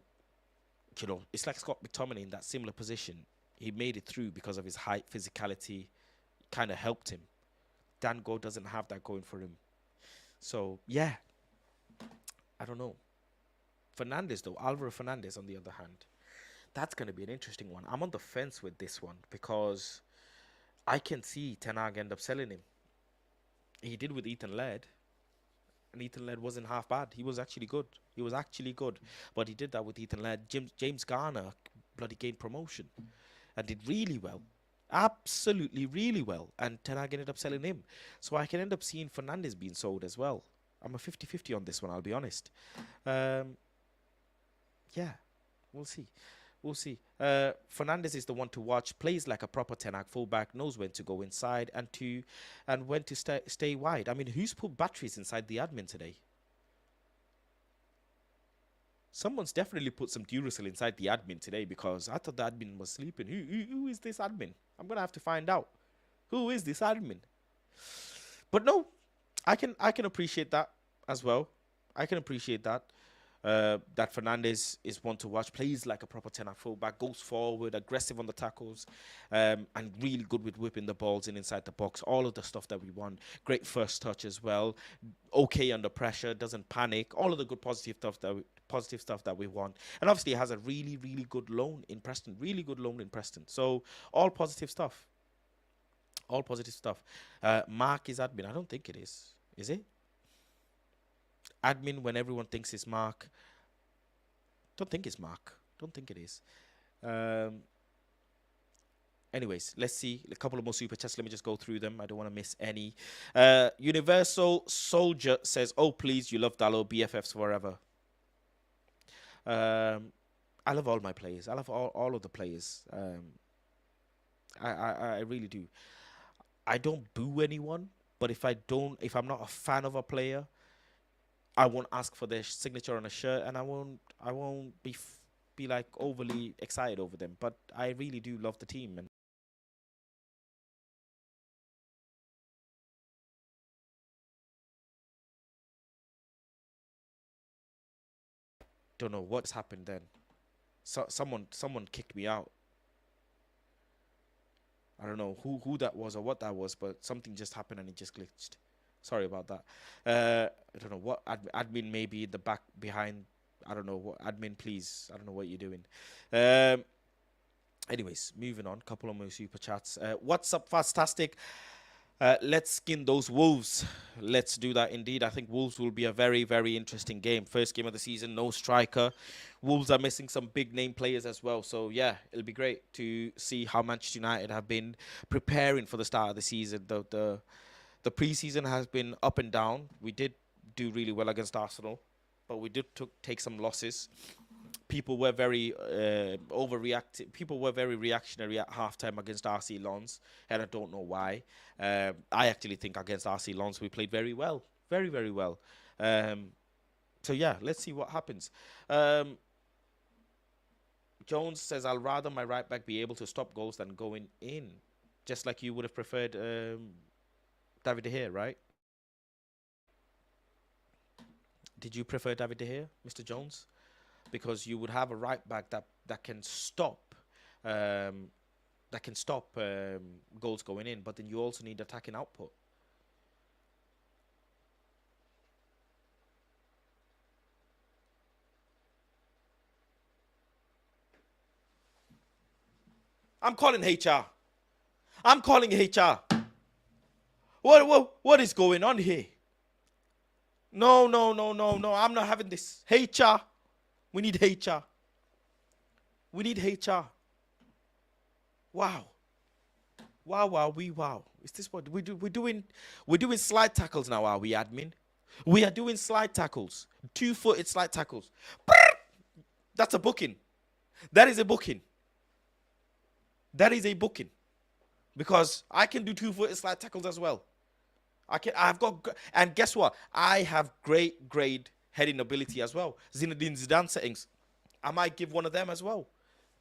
you know, it's like Scott McTominay in that similar position. He made it through because of his height, physicality, kind of helped him. Dan Gore doesn't have that going for him. So, yeah, I don't know. Fernandez, though, Alvaro Fernandez, on the other hand, that's going to be an interesting one. I'm on the fence with this one because I can see Ten Hag end up selling him. He did with Ethan Laird, and Ethan Laird wasn't half bad. He was actually good. He was actually good, but he did that with Ethan Laird. James Garner bloody gained promotion and did really well. Absolutely really well. And Ten Hag ended up selling him. So I can end up seeing Fernandez being sold as well. I'm a 50-50 on this one, I'll be honest. Yeah, we'll see. We'll see. Fernandez is the one to watch. Plays like a proper Ten Hag fullback. Knows when to go inside and when to stay wide. I mean, who's put batteries inside the admin today? Someone's definitely put some Duracell inside the admin today because I thought the admin was sleeping. Who is this admin? I'm gonna have to find out. Who is this admin? But no, I can appreciate that. as well. I can appreciate that. That Fernandez is one to watch. Plays like a proper 10 at fullback, goes forward, aggressive on the tackles, and really good with whipping the balls in inside the box. All of the stuff that we want. Great first touch as well. Okay under pressure, doesn't panic. All of the good positive stuff that we want. And obviously has a really, really good loan in Preston. Really good loan in Preston. So all positive stuff. All positive stuff. Mark is admin. I don't think it is. Is it? Admin when everyone thinks it's Mark. Don't think it's Mark. Don't think it is. Um, anyways, let's see. A couple of more super chats. Let me just go through them. I don't want to miss any. Universal Soldier says, "Oh please, you love Dallo, BFFs forever." I love all my players. I love all of the players. I really do. I don't boo anyone, but if I'm not a fan of a player, I won't ask for their signature on a shirt, and I won't be like overly excited over them. But I really do love the team, and don't know what's happened then. So someone kicked me out. I don't know who that was or what that was, but something just happened and it just glitched. Sorry about that. I don't know what admin maybe in the back behind. I don't know what admin. Please, I don't know what you're doing. Um, Anyways, moving on. Couple of more super chats. What's up, fantastic? Let's skin those Wolves. Let's do that indeed. I think Wolves will be a very, very interesting game. First game of the season, no striker. Wolves are missing some big name players as well. So, yeah, it'll be great to see how Manchester United have been preparing for the start of the season. The preseason has been up and down. We did do really well against Arsenal, but we did take some losses. People were very overreactive. People were very reactionary at halftime against RC Lens, and I don't know why. I actually think against RC Lens we played very well, very very well. Um, so yeah, let's see what happens. Um, Jones says, "I'll rather my right back be able to stop goals than going in," just like you would have preferred David De Gea, right? Did you prefer David De Gea, Mr. Jones? Because you would have a right back that can stop um, goals going in, but then you also need attacking output. I'm calling HR. I'm calling HR. What is going on here? No, no, no, no, no. I'm not having this. HR. We need HR. We need HR. Wow. Wow, wow, wow. Is this what we do? We're doing slide tackles now, are we, admin? We are doing slide tackles. 2-footed slide tackles. That's a booking. That is a booking. That is a booking. Because I can do 2-footed slide tackles as well. I've got, and guess what? I have great grade heading ability as well. Zinedine Zidane settings. I might give one of them as well.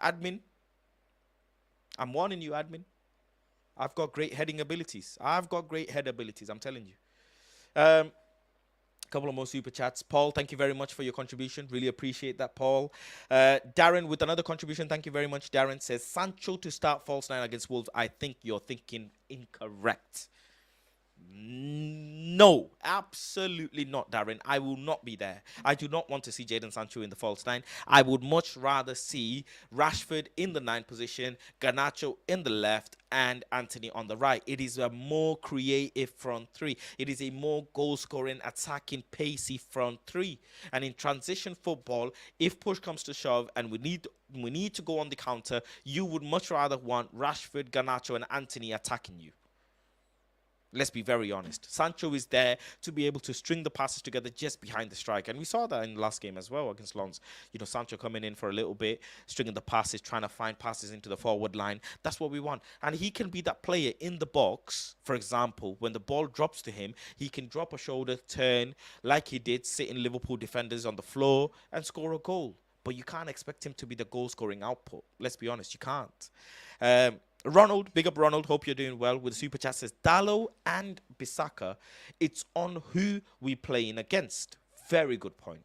Admin. I'm warning you, admin. I've got great heading abilities. I've got great head abilities, I'm telling you. Couple of more super chats. Paul, thank you very much for your contribution. Really appreciate that, Paul. Darren with another contribution. Thank you very much, Darren. Says, Sancho to start false nine against Wolves. I think you're thinking incorrect. No, absolutely not, Darren. I will not be there. I do not want to see Jadon Sancho in the false nine. I would much rather see Rashford in the 9 position, Garnacho in the left, and Anthony on the right. It is a more creative front three. It is a more goal-scoring, attacking, pacey front three. And in transition football, if push comes to shove and we need to go on the counter, you would much rather want Rashford, Garnacho, and Anthony attacking you. Let's be very honest. Sancho is there to be able to string the passes together just behind the strike. And we saw that in the last game as well against Lens. You know, Sancho coming in for a little bit, stringing the passes, trying to find passes into the forward line. That's what we want. And he can be that player in the box, for example, when the ball drops to him, he can drop a shoulder, turn, like he did, sitting Liverpool defenders on the floor and score a goal. But you can't expect him to be the goal-scoring output. Let's be honest, you can't. Ronald, big up Ronald. Hope you're doing well. With the super chat says Dallo and Bissaka. It's on who we playing against. Very good point.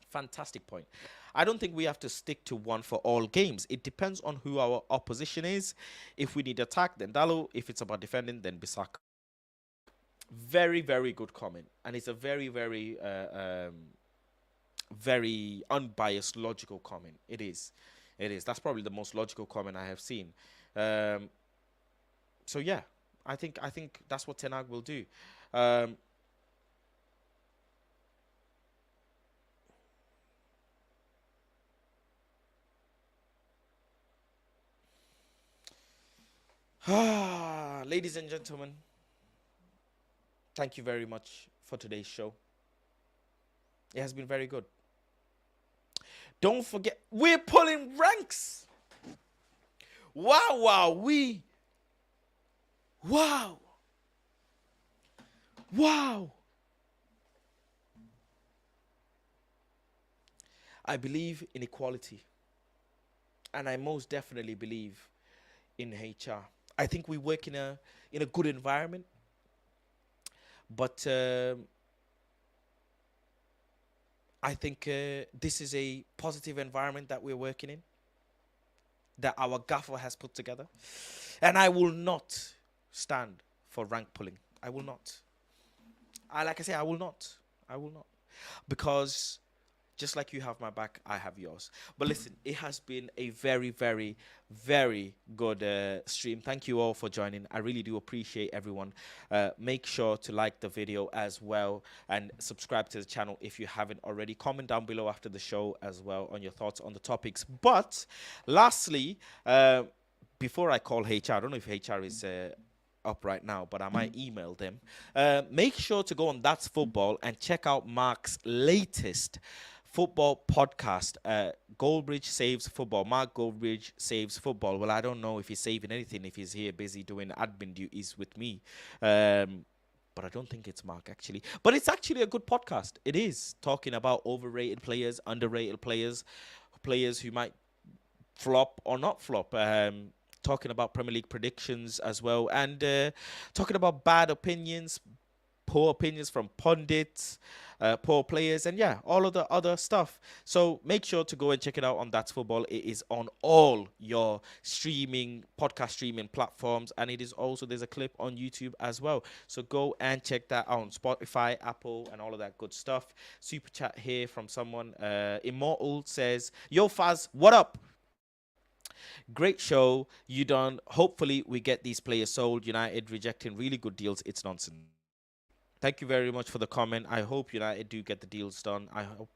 Fantastic point. I don't think we have to stick to one for all games. It depends on who our opposition is. If we need attack, then Dallo. If it's about defending, then Bissaka. Very, very good comment. And it's a very, very, very unbiased, logical comment. It is. It is. That's probably the most logical comment I have seen. So yeah, I think that's what Ten Hag will do. Ladies and gentlemen, thank you very much for today's show. It has been very good. Don't forget, we're pulling ranks. Wow, wow, wow. Wow. I believe in equality. And I most definitely believe in HR. I think we work in a good environment. But I think this is a positive environment that we're working in, that our gaffer has put together. And I will not stand for rank pulling. I will not. Like I say, I will not. I will not. Because just like you have my back, I have yours. But listen, it has been a very, very, very good stream. Thank you all for joining. I really do appreciate everyone. Make sure to like the video as well and subscribe to the channel if you haven't already. Comment down below after the show as well on your thoughts on the topics. But lastly, before I call HR, I don't know if HR is up right now, but I might email them. Make sure to go on That's Football and check out Mark's latest football podcast, Goldbridge Saves Football. Mark Goldbridge Saves Football. Well, I don't know if he's saving anything if he's here busy doing admin duties with me. But I don't think it's Mark, actually. But it's actually a good podcast. It is talking about overrated players, underrated players, players who might flop or not flop. Talking about Premier League predictions as well. And talking about bad opinions, poor opinions from pundits, poor players, and yeah, all of the other stuff. So make sure to go and check it out on That's Football. It is on all your podcast streaming platforms, and it is also, there's a clip on YouTube as well. So go and check that out on Spotify, Apple, and all of that good stuff. Super chat here from someone. Immortal says, "Yo Faz, what up? Great show. You done. Hopefully we get these players sold. United rejecting really good deals. It's nonsense." Thank you very much for the comment. I hope United do get the deals done. I hope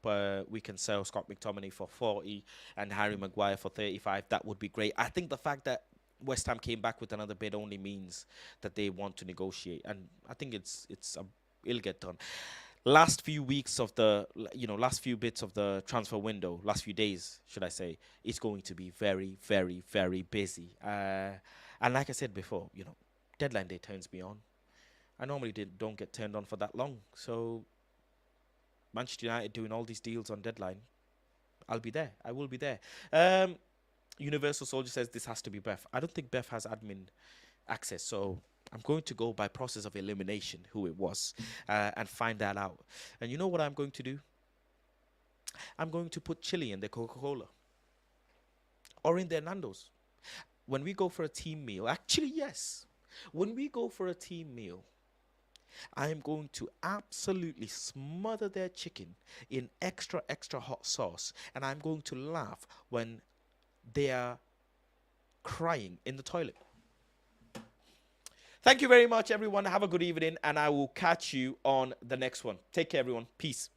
we can sell Scott McTominay for 40 and Harry Maguire for 35. That would be great. I think the fact that West Ham came back with another bid only means that they want to negotiate, and I think it'll get done. Last few weeks of the, last few bits of the transfer window, last few days, should I say, it's going to be very, very, very busy. And like I said before, deadline day turns me on. I normally don't get turned on for that long. So Manchester United doing all these deals on deadline, I'll be there. I will be there. Universal Soldier says this has to be Beth. I don't think Beth has admin access, so I'm going to go by process of elimination who it was and find that out. And you know what I'm going to do? I'm going to put chili in their Coca-Cola or in their Nando's. When we go for a team meal, actually, yes. When we go for a team meal, I am going to absolutely smother their chicken in extra, extra hot sauce. And I'm going to laugh when they are crying in the toilet. Thank you very much, everyone. Have a good evening, and I will catch you on the next one. Take care, everyone. Peace.